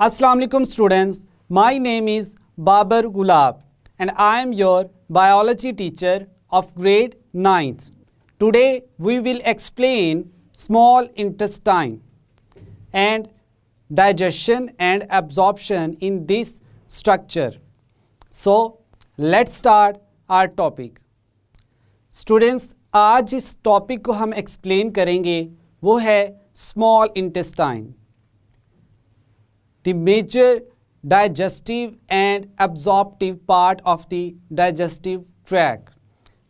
Assalamu alaikum students, my name is Babar Gulab and I am your biology teacher of grade 9th. Today we will explain small intestine and digestion and absorption in this structure. So let's start our topic. Students, आज इस topic को हम explain करेंगे वो है small intestine, the major digestive and absorptive part of the digestive tract,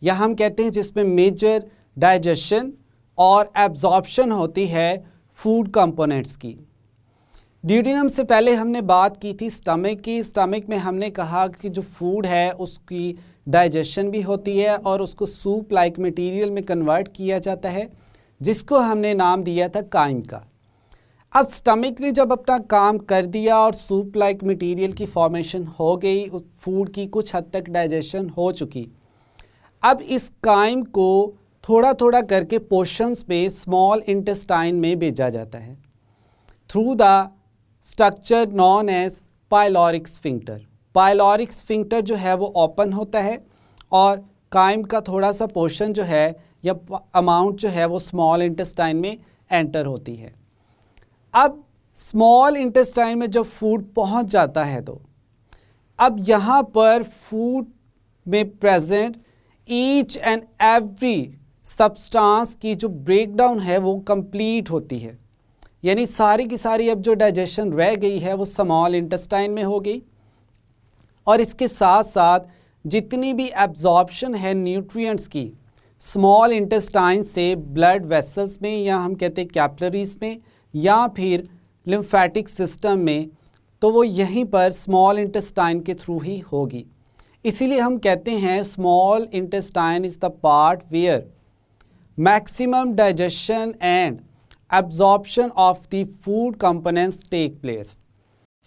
या हम कहते हैं जिसमें मेजर डाइजेशन और एब्जॉर्प्शन होती है फूड कंपोनेंट्स की। ड्यूडेनम से पहले हमने बात की थी स्टमक की। स्टमक में हमने कहा कि जो फूड है उसकी डाइजेशन भी होती है और उसको सूप लाइक मटेरियल में कन्वर्ट किया जाता है, जिसको हमने नाम दिया था काइम का। अब स्टमक ने जब अपना काम कर दिया और सूप लाइक मटेरियल की फॉर्मेशन हो गई, उस फूड की कुछ हद तक डाइजेशन हो चुकी। अब इस काइम को थोड़ा थोड़ा करके पोर्शंस पे स्मॉल इंटेस्टाइन में भेजा जाता है through the structure known as pyloric sphincter. Pyloric sphincter जो है वो ओपन होता है और काइम का थोड़ा सा पोर्शन जो है या अमाउंट जो है वो स्मॉल इंटेस्टाइन में एंटर होती है। अब स्मॉल इंटेस्टाइन में जब फूड पहुंच जाता है तो अब यहाँ पर फूड में present each and every substance की जो ब्रेकडाउन है वो कंप्लीट होती है, यानी सारी की सारी अब जो डाइजेशन रह गई है वो स्मॉल इंटेस्टाइन में हो गई। और इसके साथ साथ जितनी भी एब्जॉर्प्शन है न्यूट्रिएंट्स की स्मॉल इंटेस्टाइन से ब्लड वेसल्स में, या हम कहते हैं कैपिलरीज में, या फिर लिम्फेटिक सिस्टम में, तो वो यहीं पर स्मॉल इंटेस्टाइन के थ्रू ही होगी। इसीलिए हम कहते हैं small intestine is the part where maximum digestion and absorption of the food components take place.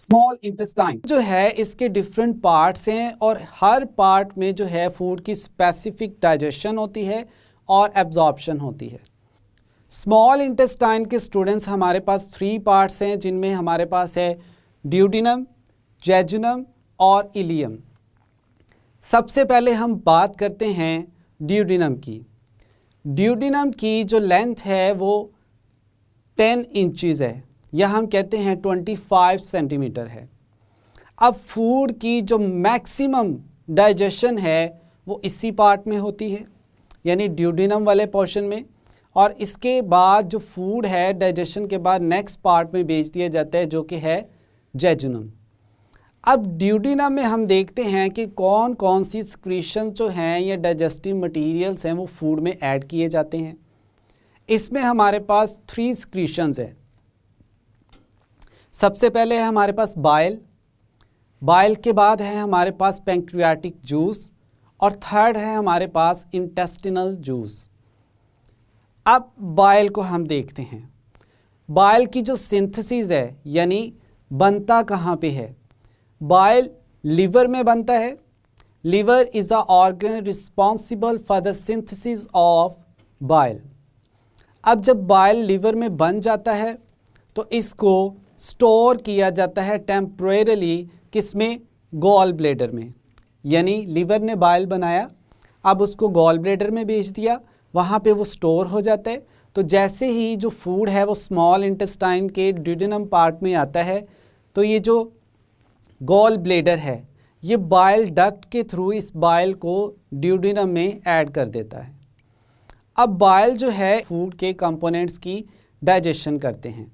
Small intestine जो है इसके डिफरेंट पार्ट्स हैं और हर पार्ट में जो है फूड की स्पेसिफिक डाइजेशन होती है और एब्जॉर्प्शन होती है। स्मॉल इंटेस्टाइन के स्टूडेंट्स हमारे पास 3 पार्ट्स हैं, जिनमें हमारे पास है ड्यूडेनम, जेजुनम और इलियम। सबसे पहले हम बात करते हैं ड्यूडेनम की। ड्यूडेनम की जो लेंथ है वो 10 इंचज़ है, या हम कहते हैं 25 सेंटीमीटर है। अब फूड की जो मैक्सिमम डाइजेशन है वो इसी पार्ट में होती है, यानी ड्यूडेनम वाले पोर्शन में, और इसके बाद जो फूड है डाइजेशन के बाद नेक्स्ट पार्ट में भेज दिया जाता है जो कि है जेजुनम। अब ड्यूडेनम में हम देखते हैं कि कौन कौन सी सिक्रीशन जो हैं या डाइजेस्टिव मटेरियल्स हैं वो फूड में ऐड किए जाते हैं। इसमें हमारे पास 3 सिक्रीशंस हैं। सबसे पहले है हमारे पास बाइल, बाइल के बाद है हमारे पास पैंक्रियाटिक जूस, और थर्ड है हमारे पास इंटेस्टिनल जूस। अब बाइल को हम देखते हैं। बाइल की जो सिंथेसिस है, यानी बनता कहाँ पे है, बाइल लिवर में बनता है। Liver is a organ responsible for the synthesis of bile. अब जब बाइल लिवर में बन जाता है तो इसको स्टोर किया जाता है टेम्परेरली, किसमें, गॉल ब्लैडर में। यानी लिवर ने बाइल बनाया, अब उसको गॉल ब्लैडर में भेज दिया, वहाँ पे वो स्टोर हो जाता है। तो जैसे ही जो फूड है वो स्मॉल इंटेस्टाइन के ड्यूडेनम पार्ट में आता है तो ये जो गॉल ब्लैडर है ये बाइल डक्ट के थ्रू इस बाइल को ड्यूडेनम में ऐड कर देता है। अब बाइल जो है फूड के कंपोनेंट्स की डाइजेशन करते हैं।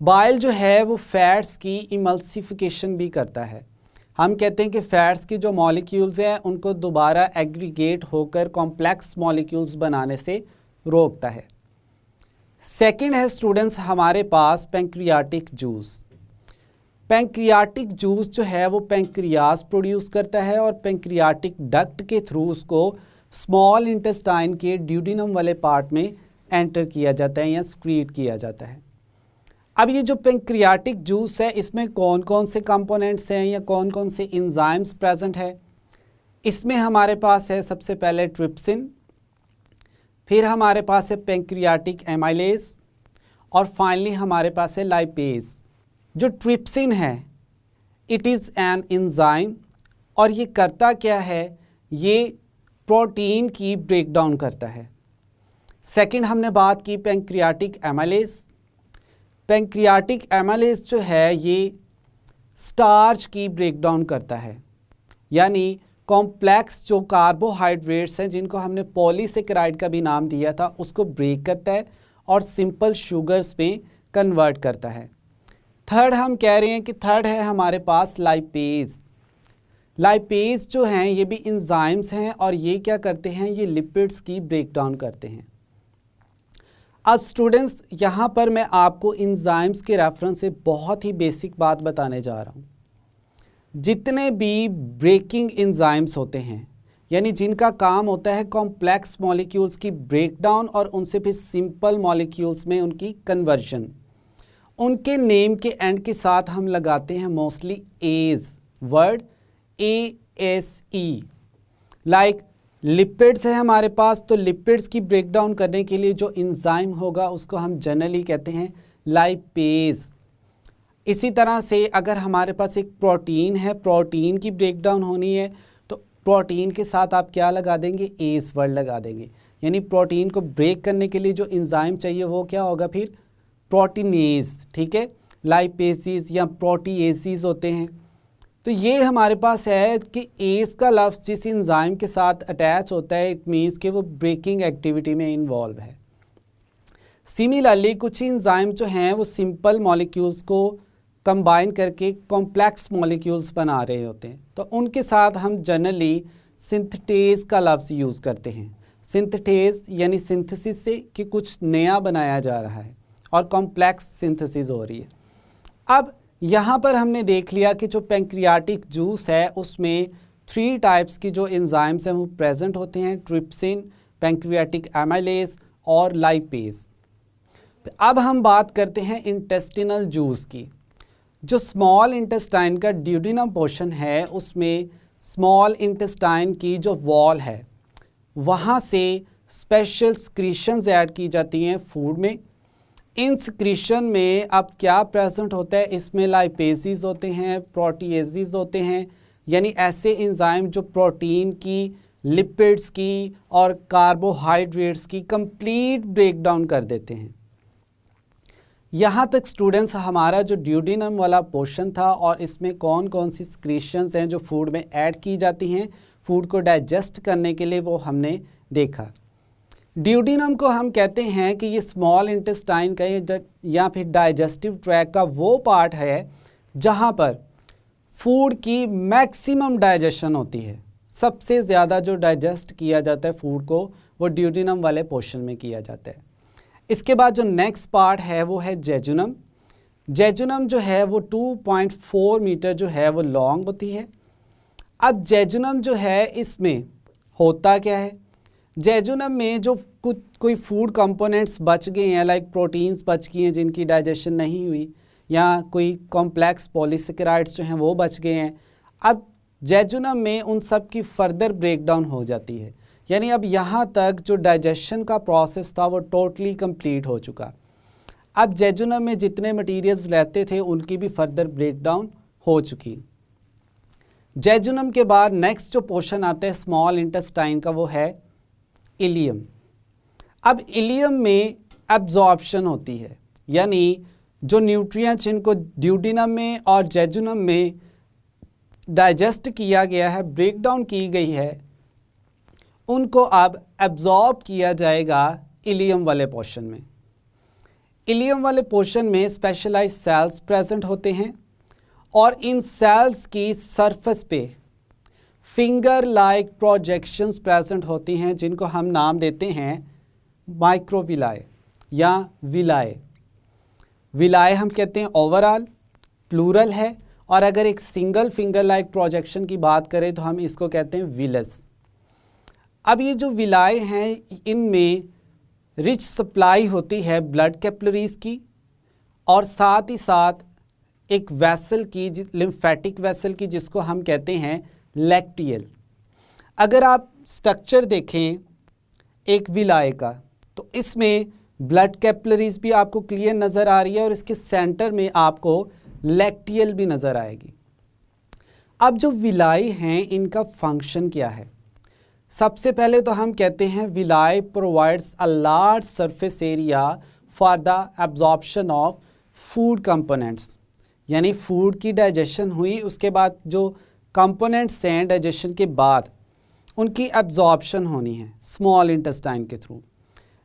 बाइल जो है वो फैट्स की इमल्सिफिकेशन भी करता है। हम कहते हैं कि फैट्स की जो मॉलिक्यूल्स हैं उनको दोबारा एग्रीगेट होकर कॉम्प्लेक्स मॉलिक्यूल्स बनाने से रोकता है। सेकंड है स्टूडेंट्स हमारे पास पैंक्रियाटिक जूस। पैंक्रियाटिक जूस जो है वो पैंक्रियास प्रोड्यूस करता है और पैंक्रियाटिक डक्ट के थ्रू उसको स्मॉल इंटेस्टाइन के ड्यूडेनम वाले पार्ट में एंटर किया जाता है या स्क्रीट किया जाता है। अब ये जो पैंक्रियाटिक जूस है इसमें कौन कौन से कंपोनेंट्स हैं या कौन कौन से एंजाइम्स प्रेजेंट है। इसमें हमारे पास है सबसे पहले ट्रिप्सिन, फिर हमारे पास है पैंक्रियाटिक एमाइलेज, और फाइनली हमारे पास है लाइपेज। जो ट्रिप्सिन है इट इज़ एन एंजाइम और ये करता क्या है, ये प्रोटीन की ब्रेक डाउन करता है। सेकंड हमने बात की पैंक्रियाटिक एमाइलेज। पैंक्रियाटिक एमाइलेज जो है ये स्टार्च की ब्रेक डाउन करता है, यानी कॉम्प्लेक्स जो कार्बोहाइड्रेट्स हैं जिनको हमने पॉलीसेकेराइड का भी नाम दिया था उसको ब्रेक करता है और सिंपल शुगर्स में कन्वर्ट करता है। थर्ड हम कह रहे हैं कि थर्ड है हमारे पास लाइपेज। लाइपेज जो हैं ये भी एंजाइम्स हैं और ये क्या करते हैं, ये लिपिड्स की ब्रेक डाउन करते हैं। अब स्टूडेंट्स यहाँ पर मैं आपको एंजाइम्स के रेफरेंस से बहुत ही बेसिक बात बताने जा रहा हूँ। जितने भी ब्रेकिंग एंजाइम्स होते हैं यानी जिनका काम होता है कॉम्प्लेक्स मॉलिक्यूल्स की ब्रेक डाउन और उनसे फिर सिंपल मॉलिक्यूल्स में उनकी कन्वर्जन, उनके नेम के एंड के साथ हम लगाते हैं mostly ase, word ASE। Like lipids है हमारे पास, तो लिपिड्स की ब्रेक डाउन करने के लिए जो एंजाइम होगा उसको हम जनरली कहते हैं लाइपेज। इसी तरह से अगर हमारे पास एक प्रोटीन है, प्रोटीन की ब्रेक डाउन होनी है तो प्रोटीन के साथ आप क्या लगा देंगे, एस वर्ड लगा देंगे। यानी प्रोटीन को ब्रेक करने के लिए जो एंजाइम चाहिए वो क्या होगा, फिर प्रोटीनेज। ठीक है, लाइपेसीज या प्रोटीएसीज होते हैं। तो ये हमारे पास है कि एस का लफ्ज़ जिस एंजाइम के साथ अटैच होता है इट मीन्स कि वो ब्रेकिंग एक्टिविटी में इन्वॉल्व है। सिमिलरली कुछ एंजाइम जो हैं वो सिंपल मॉलिक्यूल्स को कंबाइन करके कॉम्प्लेक्स मॉलिक्यूल्स बना रहे होते हैं, तो उनके साथ हम जनरली सिंथेटेज का लफ्ज़ यूज़ करते हैं। सिंथेटेज यानी सिंथेसिस से कि कुछ नया बनाया जा रहा है और कॉम्प्लेक्स सिंथेसिस हो रही है। अब यहाँ पर हमने देख लिया कि जो पैंक्रियाटिक जूस है उसमें 3 टाइप्स की जो एंजाइम्स हैं वो प्रेजेंट होते हैं, ट्रिप्सिन, पैंक्रियाटिक एमाइलेज और लाइपेज। अब हम बात करते हैं इंटेस्टिनल जूस की। जो स्मॉल इंटेस्टाइन का ड्यूडिनम पोर्शन है उसमें स्मॉल इंटेस्टाइन की जो वॉल है वहाँ से स्पेशल सिक्रीशंस ऐड की जाती हैं फूड में। इन सिक्रीशन में अब क्या प्रेजेंट होता है, इसमें लाइपेसीज होते हैं, प्रोटीएसीज होते हैं, यानी ऐसे एंजाइम जो प्रोटीन की, लिपिड्स की और कार्बोहाइड्रेट्स की कंप्लीट ब्रेक डाउन कर देते हैं। यहाँ तक स्टूडेंट्स हमारा जो ड्यूडिनम वाला पोर्शन था और इसमें कौन कौन सी सिक्रीशंस हैं जो फूड में ऐड की जाती हैं फूड को डाइजेस्ट करने के लिए, वो हमने देखा। ड्यूडिनम को हम कहते हैं कि ये स्मॉल इंटेस्टाइन का या फिर डाइजेस्टिव ट्रैक का वो पार्ट है जहाँ पर फूड की मैक्सिमम डाइजेशन होती है। सबसे ज़्यादा जो डाइजेस्ट किया जाता है फूड को वो ड्यूडिनम वाले पोर्शन में किया जाता है। इसके बाद जो नेक्स्ट पार्ट है वो है जेजुनम। जेजुनम जो है वो 2.4 मीटर जो है वो लॉन्ग होती है। अब जेजुनम जो है इसमें होता क्या है, जेजुनम में जो कोई फूड कंपोनेंट्स बच गए हैं, लाइक प्रोटीन्स बच गए हैं जिनकी डाइजेशन नहीं हुई, या कोई कॉम्प्लेक्स पॉलीसेकेराइड्स जो हैं वो बच गए हैं, अब जेजुनम में उन सब की फर्दर ब्रेकडाउन हो जाती है। यानी अब यहाँ तक जो डाइजेशन का प्रोसेस था वो टोटली कंप्लीट हो चुका। अब जेजुनम में जितने मटेरियल्स रहते थे उनकी भी फर्दर ब्रेकडाउन हो चुकी। जेजुनम के बाद नेक्स्ट जो पोर्शन आता है स्मॉल इंटेस्टाइन का वो है इलियम। अब इलियम में एब्जॉर्प्शन होती है, यानी जो न्यूट्रिएंट्स जिनको ड्यूडिनम में और जेजुनम में डाइजेस्ट किया गया है, ब्रेक डाउन की गई है, उनको अब एब्जॉर्ब किया जाएगा इलियम वाले पोर्शन में। इलियम वाले पोर्शन में स्पेशलाइज्ड सेल्स प्रेजेंट होते हैं और इन सेल्स की सरफेस पे फिंगर लाइक प्रोजेक्शंस प्रेजेंट होती हैं जिनको हम नाम देते हैं माइक्रोविलाए या विलाए। विलाए हम कहते हैं ओवरऑल, प्लूरल है, और अगर एक सिंगल फिंगर लाइक प्रोजेक्शन की बात करें तो हम इसको कहते हैं विलस। अब ये जो विलाए हैं इनमें रिच सप्लाई होती है ब्लड कैपिलरीज की और साथ ही साथ एक वेसल की, लिम्फेटिक वेसल की, जिसको हम कहते हैं लैक्टियल। अगर आप स्ट्रक्चर देखें एक विलाए का तो इसमें ब्लड कैपिलरीज भी आपको क्लियर नज़र आ रही है और इसके सेंटर में आपको लैक्टियल भी नज़र आएगी। अब जो विलाई हैं इनका फंक्शन क्या है? सबसे पहले तो हम कहते हैं villi provides a large surface area for the absorption of food components, यानी फूड की डाइजेशन हुई, उसके बाद जो कंपोनेंट्स हैं डाइजेशन के बाद उनकी एब्जॉर्प्शन होनी है स्मॉल इंटेस्टाइन के थ्रू।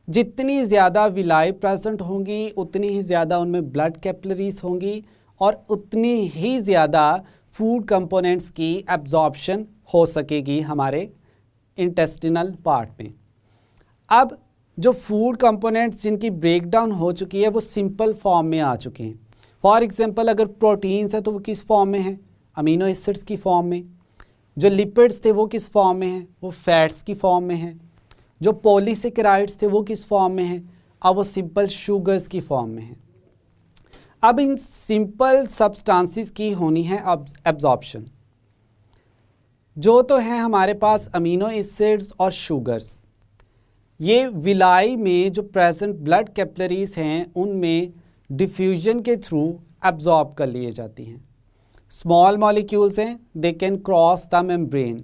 जितनी ज़्यादा विलाई प्रेजेंट होंगी उतनी ही ज़्यादा उनमें ब्लड कैपिलरीज होंगी और उतनी ही ज़्यादा फूड कंपोनेंट्स की एब्जॉर्प्शन हो सकेगी हमारे इंटेस्टिनल पार्ट में। अब जो फूड कंपोनेंट्स जिनकी ब्रेकडाउन हो चुकी है वो सिंपल फॉर्म में आ चुके हैं। फॉर एग्जांपल अगर प्रोटीन्स है तो वो किस फॉर्म में है? अमीनो एसिड्स की फॉर्म में। जो लिपिड्स थे वो किस फॉर्म में हैं? वो फैट्स की फॉर्म में हैं। जो पॉलीसेकेराइड्स थे वो किस फॉर्म में हैं? अब वो सिंपल शुगर्स की फॉर्म में हैं। अब इन सिंपल सब्सटेंसेस की होनी है एब्जॉर्प्शन। जो तो है हमारे पास अमीनो एसिड्स और शुगर्स, ये विलाई में जो प्रेजेंट ब्लड कैपिलरीज हैं उनमें डिफ्यूजन के थ्रू एब्जॉर्ब कर लिए जाती हैं। स्मॉल मॉलिक्यूल्स हैं, they can cross the membrane.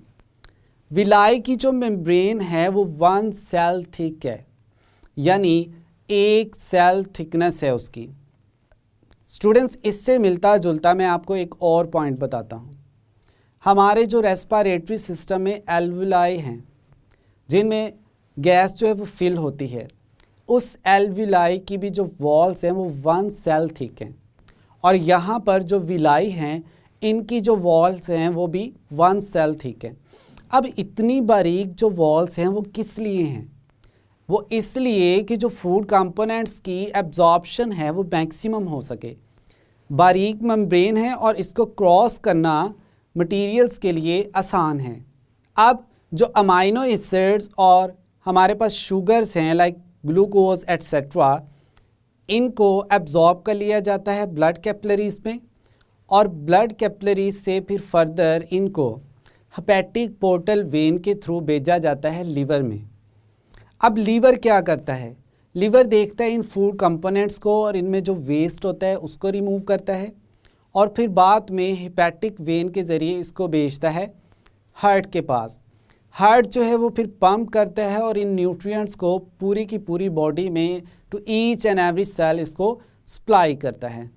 Villi की जो मेम्ब्रेन है वो 1 सेल थिक है, यानी 1 सेल थिकनेस है उसकी। स्टूडेंट्स, इससे मिलता जुलता मैं आपको एक और पॉइंट बताता हूँ। हमारे जो रेस्पिरेटरी सिस्टम में एल्वुलाई हैं जिनमें गैस जो है वो फिल होती है, उस एल्वुलाई की भी जो वॉल्स हैं वो 1 सेल थिक हैं, और यहाँ पर जो विलाई हैं इनकी जो वॉल्स हैं वो भी 1 सेल थिक हैं। अब इतनी बारीक जो वॉल्स हैं वो किस लिए हैं? वो इसलिए कि जो फूड कंपोनेंट्स की एब्जॉर्प्शन है वो मैक्सिमम हो सके। बारीक मेम्ब्रेन है और इसको क्रॉस करना मटेरियल्स के लिए आसान है। अब जो अमाइनो एसिड्स और हमारे पास शुगर्स हैं लाइक ग्लूकोज एट्सेट्रा, इनको एब्जॉर्ब कर लिया जाता है ब्लड कैपिलरीज में, और ब्लड कैपिलरीज से फिर फर्दर इनको हेपेटिक पोर्टल वेन के थ्रू भेजा जाता है लिवर में। अब लीवर क्या करता है? लीवर देखता है इन फूड कंपोनेंट्स को और इनमें जो वेस्ट होता है उसको रिमूव करता है, और फिर बाद में हेपेटिक वेन के ज़रिए इसको भेजता है हार्ट के पास। हार्ट जो है वो फिर पंप करता है और इन न्यूट्रिएंट्स को पूरी की पूरी बॉडी में to each and every cell इसको सप्लाई करता है।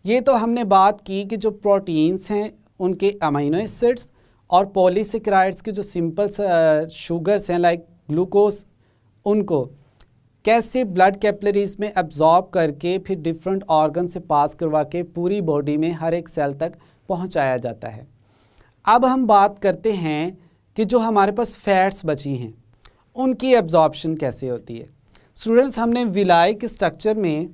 ये तो हमने बात की कि जो प्रोटीन्स हैं उनके अमीनो एसिड्स और पॉलीसेकेराइड्स के जो सिंपल शुगर्स हैं लाइक ग्लूकोज, उनको कैसे ब्लड कैपिलरीज में एब्जॉर्ब करके फिर डिफरेंट ऑर्गन से पास करवा के पूरी बॉडी में हर एक सेल तक पहुंचाया जाता है। अब हम बात करते हैं कि जो हमारे पास फैट्स बची हैं उनकी एब्जॉर्प्शन कैसे होती है। स्टूडेंट्स, हमने विलाई के स्ट्रक्चर में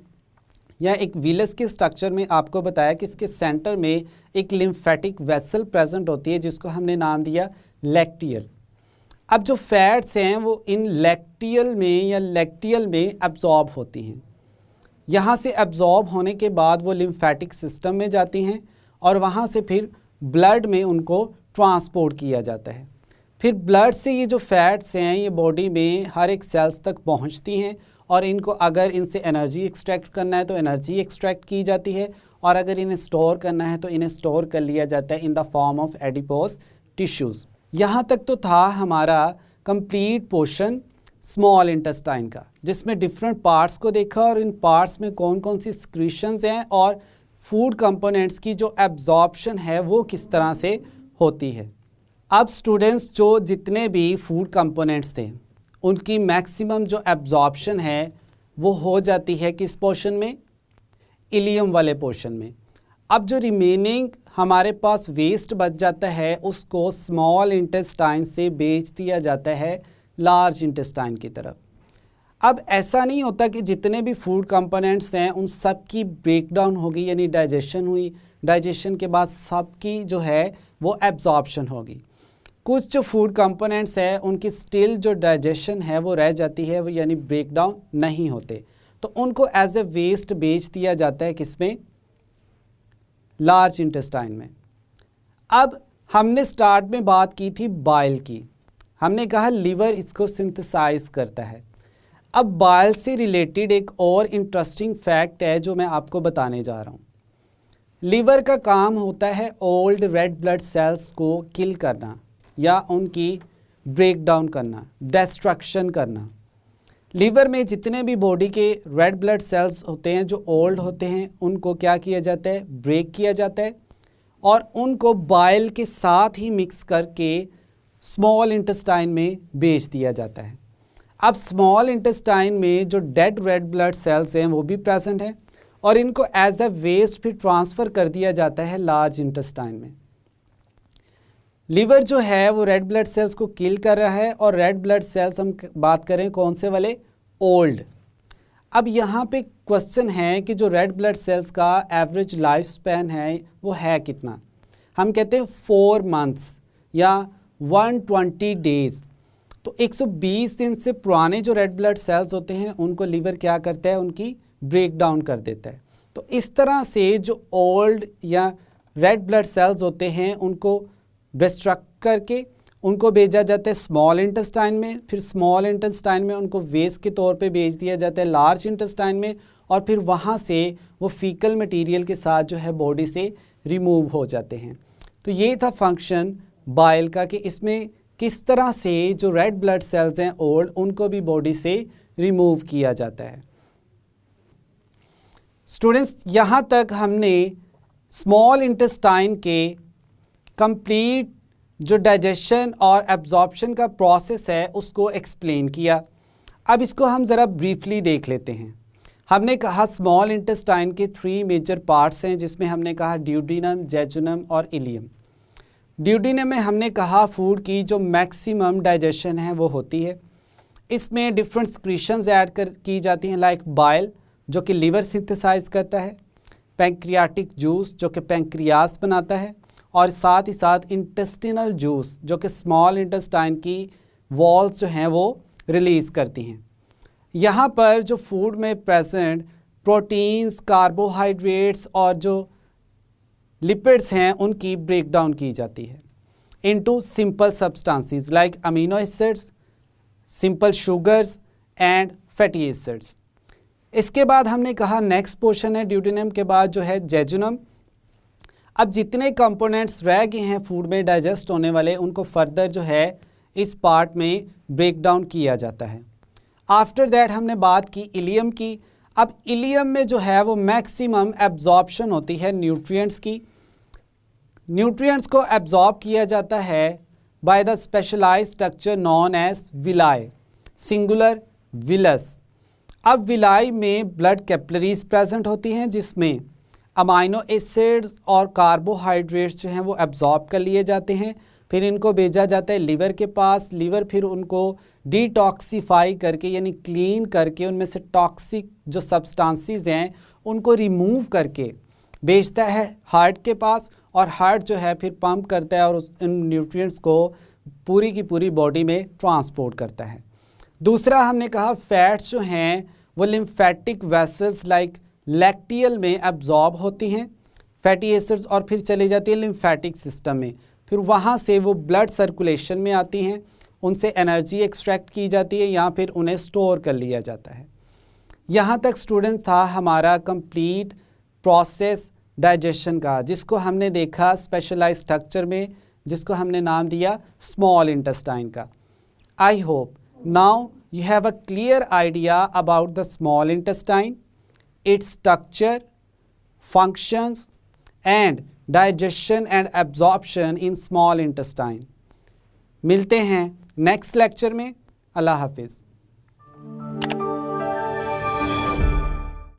या एक विलस के स्ट्रक्चर में आपको बताया कि इसके सेंटर में एक लिम्फेटिक वेसल प्रेजेंट होती है जिसको हमने नाम दिया लैक्टियल। अब जो फैट्स हैं वो इन लैक्टियल में एब्जॉर्ब होती हैं। यहाँ से एब्जॉर्ब होने के बाद वो लिम्फेटिक सिस्टम में जाती हैं और वहाँ से फिर ब्लड में उनको ट्रांसपोर्ट किया जाता है। फिर ब्लड से ये जो फैट्स हैं ये बॉडी में हर एक सेल्स तक पहुँचती हैं, और इनको अगर इनसे एनर्जी एक्सट्रैक्ट करना है तो एनर्जी एक्सट्रैक्ट की जाती है, और अगर इन्हें स्टोर करना है तो इन्हें स्टोर कर लिया जाता है in the form of adipose tissues. यहाँ तक तो था हमारा कंप्लीट पोर्शन स्मॉल इंटेस्टाइन का, जिसमें डिफरेंट पार्ट्स को देखा और इन पार्ट्स में कौन कौन सी सिक्रीशंस हैं और फूड कंपोनेंट्स की जो एब्जॉर्प्शन है वो किस तरह से होती है। अब स्टूडेंट्स, जो जितने भी फूड कंपोनेंट्स थे उनकी मैक्सिमम जो एब्जॉर्प्शन है वो हो जाती है किस पोर्शन में? इलियम वाले पोर्शन में। अब जो रिमेनिंग हमारे पास वेस्ट बच जाता है उसको स्मॉल इंटेस्टाइन से भेज दिया जाता है लार्ज इंटेस्टाइन की तरफ। अब ऐसा नहीं होता कि जितने भी फूड कंपोनेंट्स हैं उन सब की ब्रेकडाउन होगी, यानी डाइजेशन हुई, डाइजेशन के बाद सबकी जो है वो एब्जॉर्प्शन होगी। कुछ जो फूड कंपोनेंट्स हैं उनकी स्टिल जो डाइजेशन है वो रह जाती है, वो यानी ब्रेकडाउन नहीं होते, तो उनको एज ए वेस्ट भेज दिया जाता है किसमें? लार्ज इंटेस्टाइन में। अब हमने स्टार्ट में बात की थी बाइल की, हमने कहा लीवर इसको सिंथेसाइज करता है। अब बाइल से रिलेटेड एक और इंटरेस्टिंग फैक्ट है जो मैं आपको बताने जा रहा हूँ। लीवर का काम होता है ओल्ड रेड ब्लड सेल्स को किल करना या उनकी ब्रेक डाउन करना, डिस्ट्रक्शन करना। लीवर में जितने भी बॉडी के रेड ब्लड सेल्स होते हैं जो ओल्ड होते हैं उनको क्या किया जाता है, ब्रेक किया जाता है और उनको बाइल के साथ ही मिक्स करके स्मॉल इंटेस्टाइन में भेज दिया जाता है। अब स्मॉल इंटेस्टाइन में जो डेड रेड ब्लड सेल्स हैं वो भी प्रेजेंट हैं और इनको एज अ वेस्ट फिर ट्रांसफ़र कर दिया जाता है लार्ज इंटेस्टाइन में। लीवर जो है वो रेड ब्लड सेल्स को किल कर रहा है और रेड ब्लड सेल्स हम बात करें कौन से वाले, ओल्ड। अब यहाँ पे क्वेश्चन है कि जो रेड ब्लड सेल्स का एवरेज लाइफ स्पैन है वो है कितना। हम कहते हैं 4 मंथ्स या 120 डेज़। तो 120 दिन से पुराने जो रेड ब्लड सेल्स होते हैं उनको लीवर क्या करता है, उनकी ब्रेक डाउन कर देता है। तो इस तरह से जो ओल्ड या रेड ब्लड सेल्स होते हैं उनको डिस्ट्रक्ट करके उनको भेजा जाता है स्मॉल इंटेस्टाइन में, फिर स्मॉल इंटेस्टाइन में उनको वेस्ट के तौर पे भेज दिया जाता है लार्ज इंटेस्टाइन में और फिर वहाँ से वो फीकल मटेरियल के साथ जो है बॉडी से रिमूव हो जाते हैं। तो ये था फंक्शन बाइल का कि इसमें किस तरह से जो रेड ब्लड सेल्स हैं ओल्ड उनको भी बॉडी से रिमूव किया जाता है। स्टूडेंट्स, यहाँ तक हमने स्मॉल इंटेस्टाइन के कंप्लीट जो डाइजेशन और एब्जॉर्प्शन का प्रोसेस है उसको एक्सप्लेन किया। अब इसको हम ज़रा ब्रीफली देख लेते हैं। हमने कहा स्मॉल इंटेस्टाइन के 3 मेजर पार्ट्स हैं जिसमें हमने कहा ड्यूडेनम, जेजुनम और इलियम। ड्यूडेनम में हमने कहा फूड की जो मैक्सिमम डाइजेशन है वो होती है। इसमें डिफरेंट सिक्रीशंस की जाती हैं लाइक बाइल जो कि लीवर सिंथेसाइज करता है, पैंक्रियाटिक जूस जो कि पैंक्रियास बनाता है और साथ ही साथ इंटेस्टिनल जूस जो कि स्मॉल इंटेस्टाइन की वॉल्स जो हैं वो रिलीज़ करती हैं। यहाँ पर जो फूड में प्रेजेंट प्रोटीन्स, कार्बोहाइड्रेट्स और जो लिपिड्स हैं उनकी ब्रेक डाउन की जाती है into simple substances like amino acids, simple sugars and fatty acids. इसके बाद हमने कहा नेक्स्ट पोर्शन है ड्यूडेनम के बाद जो है जेजुनम। अब जितने कंपोनेंट्स रह गए हैं फूड में डाइजेस्ट होने वाले उनको फर्दर जो है इस पार्ट में ब्रेक डाउन किया जाता है। आफ्टर दैट हमने बात की इलियम की। अब इलियम में जो है वो मैक्सिमम एब्जॉर्प्शन होती है न्यूट्रिएंट्स की। न्यूट्रिएंट्स को एब्जॉर्ब किया जाता है by the specialised structure known as villi, singular villus. अब विलाई में ब्लड कैपिलरीज प्रेजेंट होती हैं जिसमें अमाइनो एसिड्स और कार्बोहाइड्रेट्स जो हैं वो एब्जॉर्ब कर लिए जाते हैं। फिर इनको भेजा जाता है लीवर के पास। लीवर फिर उनको डिटॉक्सीफाई करके यानी क्लीन करके उनमें से टॉक्सिक जो सब्सटेंसेस हैं उनको रिमूव करके भेजता है हार्ट के पास और हार्ट जो है फिर पंप करता है और इन न्यूट्रिएंट्स को पूरी की पूरी बॉडी में ट्रांसपोर्ट करता है। दूसरा हमने कहा फैट्स जो हैं वो लिम्फेटिक वेसल्स लाइक लैक्टियल में एब्जॉर्ब होती हैं फैटी एसिड्स और फिर चली जाती है लिम्फेटिक सिस्टम में। फिर वहाँ से वो ब्लड सर्कुलेशन में आती हैं, उनसे एनर्जी एक्सट्रैक्ट की जाती है या फिर उन्हें स्टोर कर लिया जाता है। यहाँ तक स्टूडेंट्स था हमारा कंप्लीट प्रोसेस डाइजेशन का जिसको हमने देखा स्पेशलाइज्ड स्ट्रक्चर में जिसको हमने नाम दिया स्मॉल इंटेस्टाइन का। I hope now you have a clear idea about the small intestine, its structure, functions and digestion and absorption in small intestine. मिलते हैं नेक्स्ट लेक्चर में। अल्लाह हाफिज़।